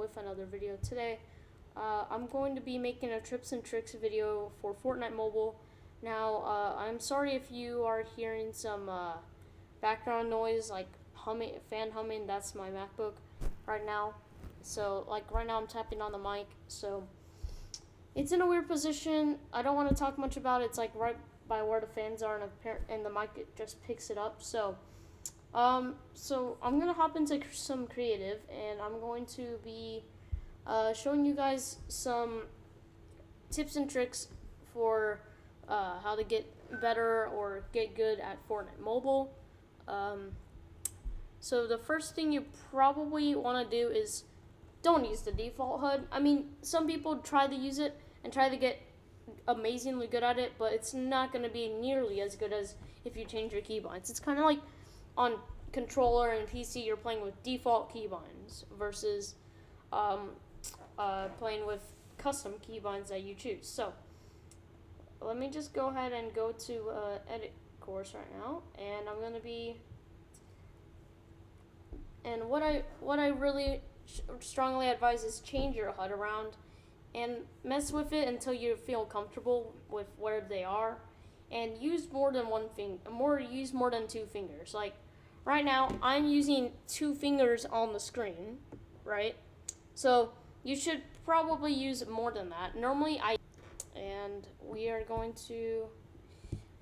with another video today. I'm going to be making a tips and tricks video for Fortnite Mobile. Now, I'm sorry if you are hearing some background noise, like fan humming. That's my MacBook right now. So, like right now, I'm tapping on the mic. So, it's in a weird position. I don't want to talk much about it. It's like right by where the fans are, and the mic just picks it up. So I'm gonna hop into some creative, and I'm going to be showing you guys some tips and tricks for how to get better or get good at Fortnite Mobile. So the first thing you probably want to do is don't use the default HUD. I mean, some people try to use it and try to get amazingly good at it, but it's not going to be nearly as good as if you change your keybinds. It's kind of like on controller and PC, you're playing with default keybinds versus playing with custom keybinds that you choose. So let me just go ahead and go to edit course right now, and I'm going to be, and what I really strongly advise is change your HUD around and mess with it until you feel comfortable with where they are, and use more than use more than two fingers. Like right now, I'm using two fingers on the screen, right? So you should probably use more than that. Normally and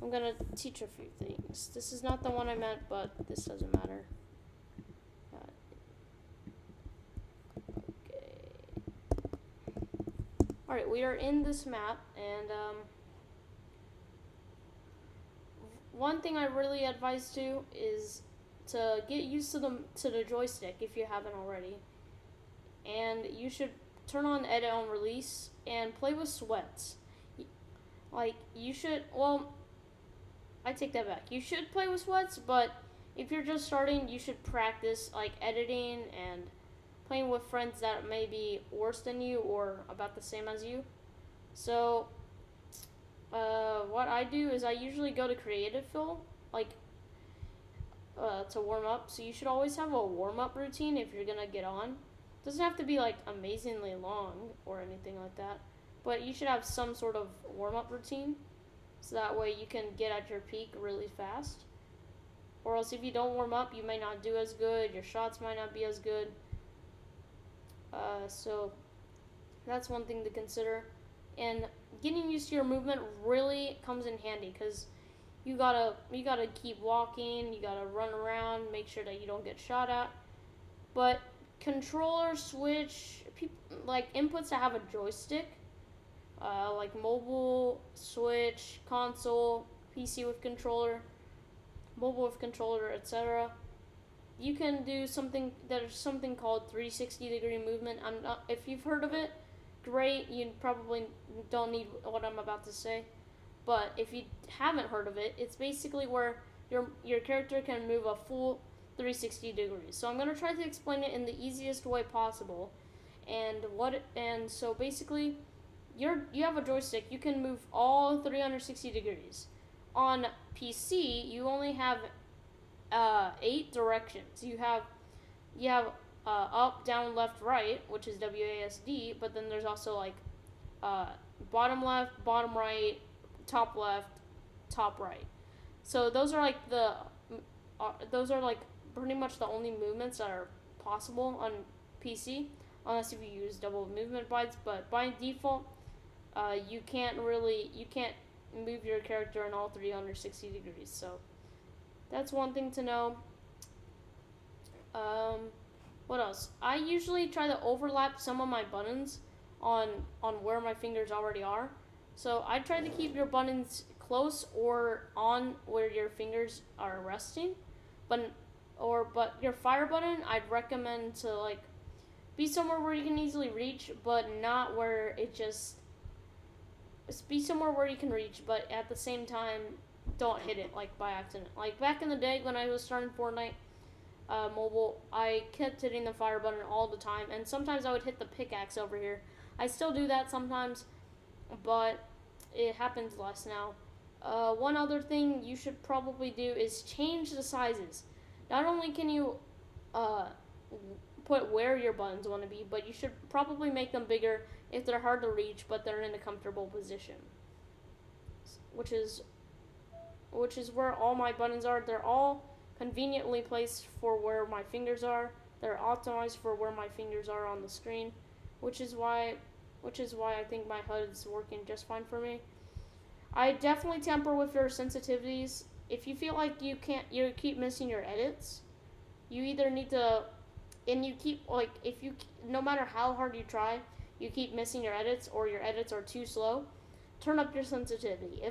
I'm gonna teach a few things. This is not the one I meant, but this doesn't matter. Alright, we are in this map, and one thing I really advise to is to get used to the joystick if you haven't already. And you should turn on edit on release and play with sweats. Like you should, well, I take that back. You should play with sweats, but if you're just starting, you should practice like editing and playing with friends that may be worse than you or about the same as you. So what I do is I usually go to creative fill, like to warm up. So you should always have a warm-up routine if you're gonna get on. It doesn't have to be like amazingly long or anything like that, but you should have some sort of warm-up routine, so that way you can get at your peak really fast. Or else if you don't warm up, you may not do as good, your shots might not be as good. So that's one thing to consider. And getting used to your movement really comes in handy, because you gotta keep walking, you gotta run around, make sure that you don't get shot at. But controller, switch, like inputs that have a joystick, like mobile, switch, console, PC with controller, mobile with controller, etc. You can do something called 360-degree movement. If you've heard of it, great. You probably don't need what I'm about to say. But if you haven't heard of it, it's basically where your character can move a full 360 degrees. So I'm going to try to explain it in the easiest way possible. And so basically, you have a joystick. You can move all 360 degrees. On PC, you only have 8 directions. You have up, down, left, right, which is WASD, but then there's also like bottom left, bottom right, top left, top right. So those are like pretty much the only movements that are possible on PC, unless if you use double movement bytes. But by default, you can't move your character in all 360 degrees. So that's one thing to know. What else? I usually try to overlap some of my buttons on where my fingers already are. So I try to keep your buttons close or on where your fingers are resting. But your fire button, I'd recommend to like be somewhere where you can easily reach, but not where be somewhere where you can reach, but at the same time, don't hit it like by accident. Like back in the day when I was starting Fortnite Mobile, I kept hitting the fire button all the time, and sometimes I would hit the pickaxe over here. I still do that sometimes, but it happens less now. One other thing you should probably do is change the sizes. Not only can you put where your buttons want to be, but you should probably make them bigger if they're hard to reach, but they're in a comfortable position. Which is where all my buttons are. They're all conveniently placed for where my fingers are. They're optimized for where my fingers are on the screen, which is why I think my HUD is working just fine for me. I definitely tamper with your sensitivities. If you feel like you keep missing your edits, you either need to, and you keep like if you no matter how hard you try, you keep missing your edits or your edits are too slow. Turn up your sensitivity.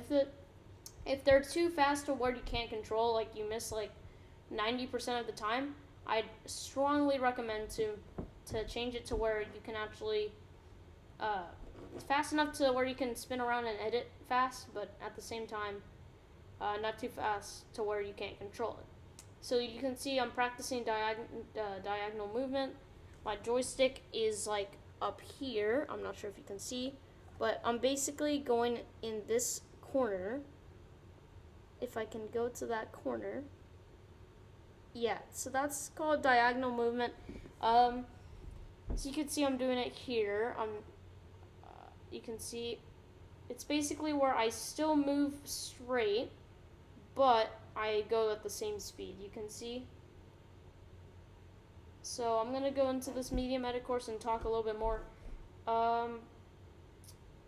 If they're too fast to where you can't control, like you miss like 90% of the time, I'd strongly recommend to change it to where you can actually fast enough to where you can spin around and edit fast, but at the same time, not too fast to where you can't control it. So you can see I'm practicing diagonal movement. My joystick is like up here. I'm not sure if you can see, but I'm basically going in this corner. If I can go to that corner. Yeah, so that's called diagonal movement. So you can see I'm doing it here. You can see it's basically where I still move straight, but I go at the same speed. You can see. So I'm gonna go into this medium edit course and talk a little bit more.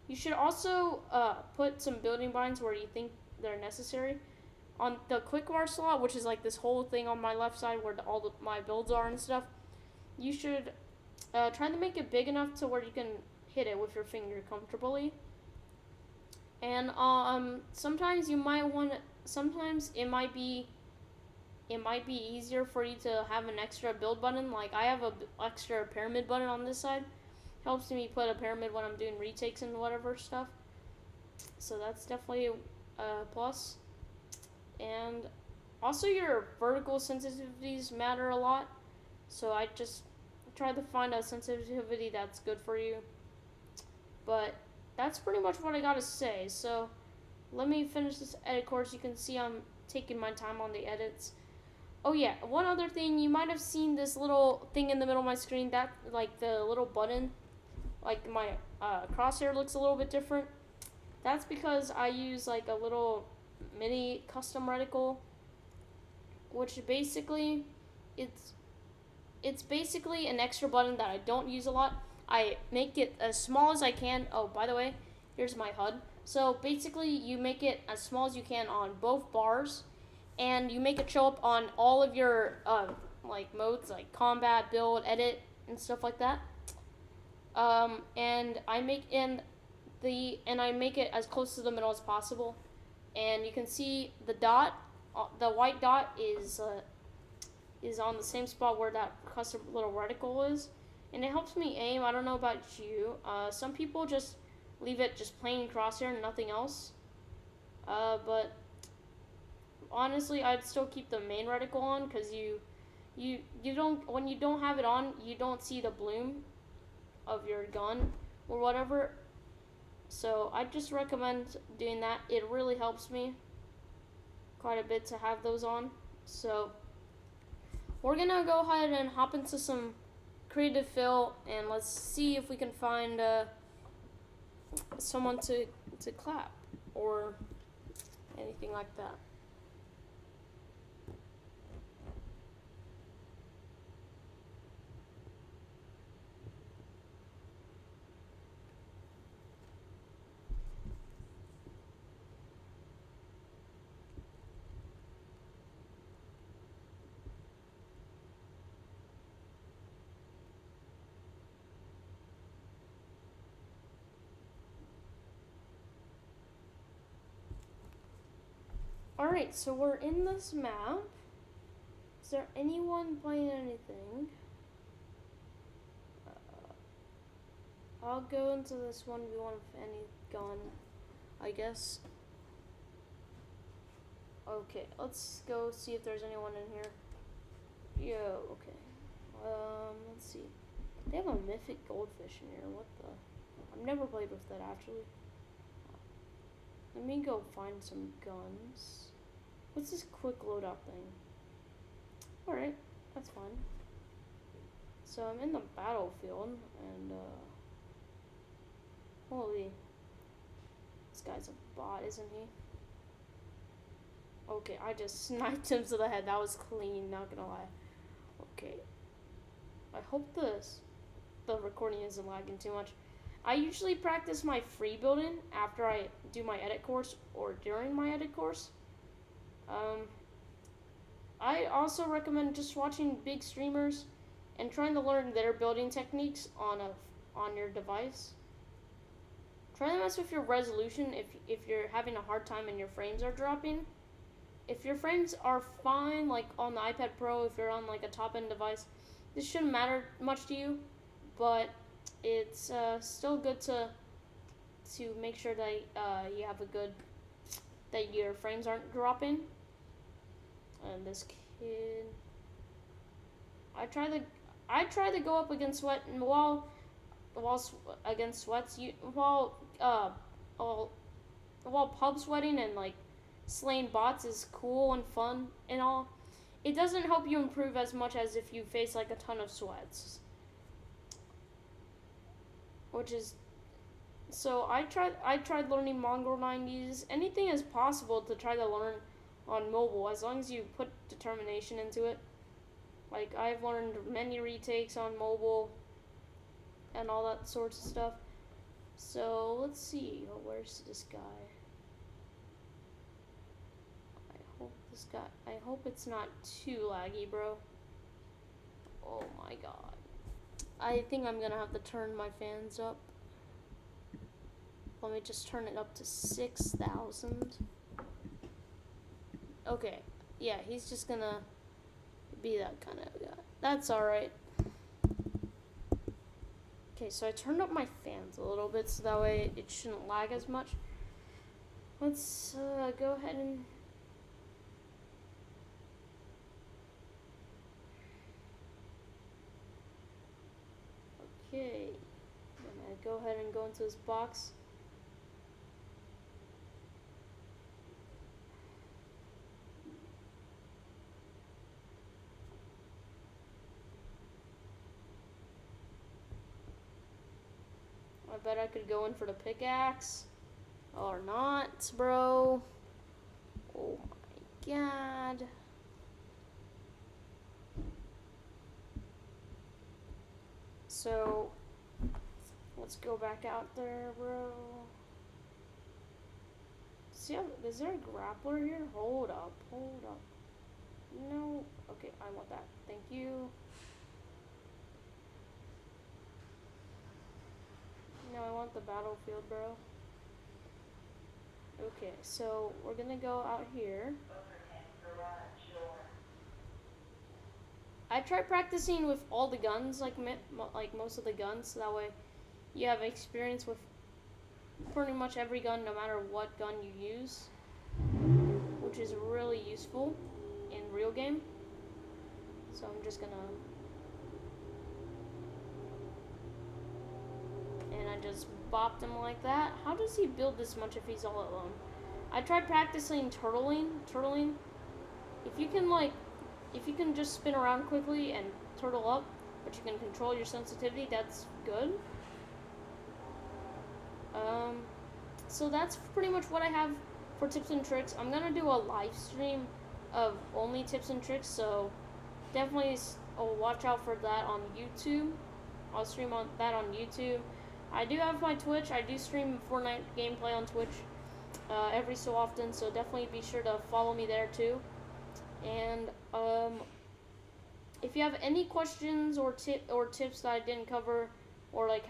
You should also put some building binds where you think they're necessary. On the quick bar slot, which is like this whole thing on my left side where my builds are and stuff, you should try to make it big enough to where you can hit it with your finger comfortably. And sometimes it might be easier for you to have an extra build button. Like I have a extra pyramid button on this side. Helps me put a pyramid when I'm doing retakes and whatever stuff. So that's definitely a plus. And also your vertical sensitivities matter a lot. So I just try to find a sensitivity that's good for you. But that's pretty much what I gotta say. So let me finish this edit course. You can see I'm taking my time on the edits. Oh yeah, one other thing, you might have seen this little thing in the middle of my screen, that like the little button, like my crosshair looks a little bit different. That's because I use like a little mini custom reticle, which basically it's basically an extra button that I don't use a lot. I make it as small as I can. Oh, by the way, here's my HUD. So basically you make it as small as you can on both bars, and you make it show up on all of your like modes, like combat, build, edit, and stuff like that. And I make it as close to the middle as possible. And you can see the dot, the white dot is on the same spot where that custom little reticle is, and it helps me aim. I don't know about you. Some people just leave it just plain crosshair and nothing else. But honestly, I'd still keep the main reticle on because you don't, when you don't have it on, you don't see the bloom of your gun or whatever. So I just recommend doing that. It really helps me quite a bit to have those on. So we're gonna go ahead and hop into some creative fill, and let's see if we can find someone to clap or anything like that. Alright, so we're in this map. Is there anyone playing anything? I'll go into this 1v1 with any gun, I guess. Okay, let's go see if there's anyone in here. Yo, okay. Let's see. They have a mythic goldfish in here. What the? I've never played with that, actually. Let me go find some guns. What's this quick loadout thing? Alright, that's fine. So I'm in the battlefield, and holy, this guy's a bot, isn't he? Okay, I just sniped him to the head. That was clean, not gonna lie. Okay, I hope the recording isn't lagging too much. I usually practice my free building after I do my edit course or during my edit course. I also recommend just watching big streamers and trying to learn their building techniques on your device. Try to mess with your resolution if you're having a hard time and your frames are dropping. If your frames are fine, like on the iPad Pro, if you're on like a top end device, this shouldn't matter much to you, but it's still good to make sure that you have that your frames aren't dropping. And this kid, I try to go up against Sweat, and while against Sweats, while pub sweating and like slaying bots is cool and fun and all, it doesn't help you improve as much as if you face like a ton of Sweats. Which is, so I tried learning Mongrel 90s. Anything is possible to try to learn on mobile as long as you put determination into it. Like I've learned many retakes on mobile and all that sorts of stuff. So let's see, where's this guy? I hope it's not too laggy, bro. Oh my god. I think I'm gonna have to turn my fans up. Let me just turn it up to 6,000. Okay, yeah, he's just gonna be that kind of guy. That's alright. Okay, so I turned up my fans a little bit so that way it shouldn't lag as much. Let's go ahead and... Okay, I'm gonna go ahead and go into this box. I bet I could go in for the pickaxe. Or not, bro. Oh my god. So, let's go back out there, bro. See, is there a grappler here? Hold up. No. Okay, I want that. Thank you. No, I want the battlefield, bro. Okay, so we're gonna go out here. I try practicing with all the guns, like most of the guns, so that way you have experience with pretty much every gun, no matter what gun you use, which is really useful in real game. So I'm just gonna, and I just bopped him like that. How does he build this much if he's all alone? I tried practicing turtling. If you can just spin around quickly and turtle up, but you can control your sensitivity, that's good. So that's pretty much what I have for tips and tricks. I'm gonna do a live stream of only tips and tricks, so definitely watch out for that on YouTube. I'll stream that on YouTube. I do have my Twitch. I do stream Fortnite gameplay on Twitch every so often, so definitely be sure to follow me there too. And if you have any questions or tips that I didn't cover, or like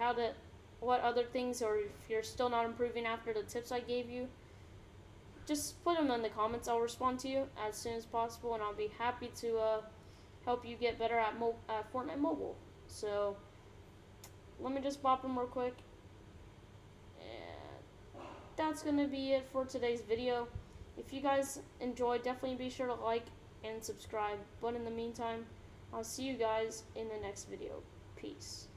what other things, or if you're still not improving after the tips I gave you, just put them in the comments. I'll respond to you as soon as possible, and I'll be happy to help you get better at Fortnite Mobile. So let me just bop them real quick. And that's going to be it for today's video. If you guys enjoyed, definitely be sure to like and subscribe. But in the meantime, I'll see you guys in the next video. Peace.